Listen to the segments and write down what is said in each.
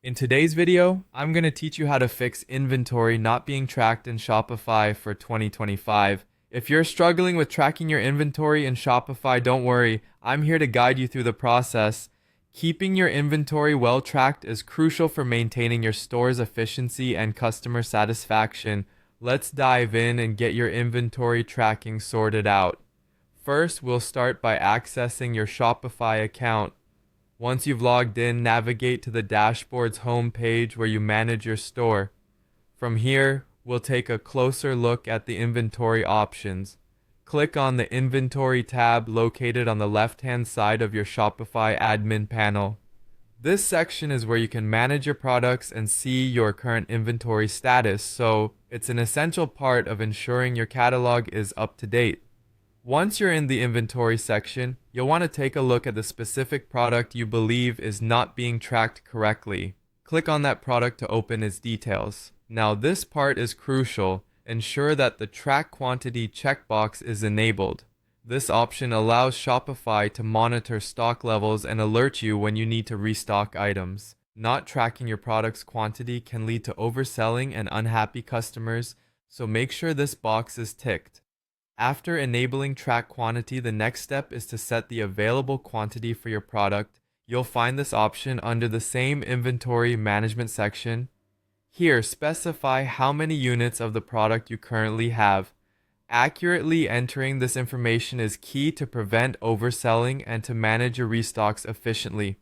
In today's video, I'm going to teach you how to fix inventory not being tracked in Shopify for 2025. If you're struggling with tracking your inventory in Shopify, don't worry. I'm here to guide you through the process. Keeping your inventory well tracked is crucial for maintaining your store's efficiency and customer satisfaction. Let's dive in and get your inventory tracking sorted out. First, we'll start by accessing your Shopify account. Once you've logged in, navigate to the dashboard's home page where you manage your store. From here, we'll take a closer look at the inventory options. Click on the Inventory tab located on the left-hand side of your Shopify admin panel. This section is where you can manage your products and see your current inventory status, so it's an essential part of ensuring your catalog is up to date. Once you're in the inventory section, you'll want to take a look at the specific product you believe is not being tracked correctly. Click on that product to open its details. Now this part is crucial. Ensure that the Track Quantity checkbox is enabled. This option allows Shopify to monitor stock levels and alert you when you need to restock items. Not tracking your product's quantity can lead to overselling and unhappy customers, so make sure this box is ticked. After enabling track quantity, the next step is to set the available quantity for your product. You'll find this option under the same inventory management section. Here, specify how many units of the product you currently have. Accurately entering this information is key to prevent overselling and to manage your restocks efficiently.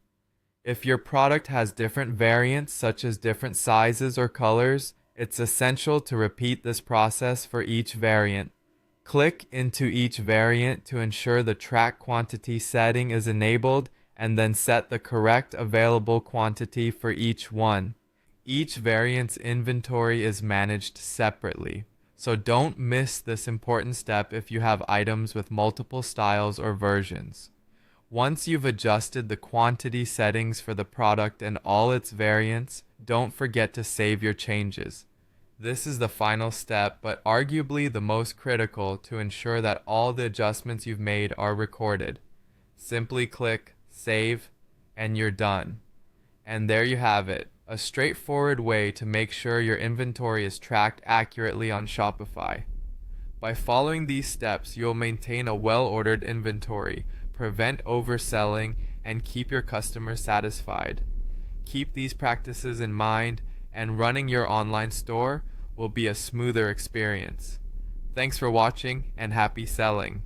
If your product has different variants, such as different sizes or colors, it's essential to repeat this process for each variant. Click into each variant to ensure the track quantity setting is enabled and then set the correct available quantity for each one. Each variant's inventory is managed separately, so don't miss this important step if you have items with multiple styles or versions. Once you've adjusted the quantity settings for the product and all its variants, don't forget to save your changes. This is the final step, but arguably the most critical to ensure that all the adjustments you've made are recorded. Simply click Save, and you're done. And there you have it, a straightforward way to make sure your inventory is tracked accurately on Shopify. By following these steps, you'll maintain a well-ordered inventory, prevent overselling, and keep your customers satisfied. Keep these practices in mind, and running your online store will be a smoother experience. Thanks for watching and happy selling.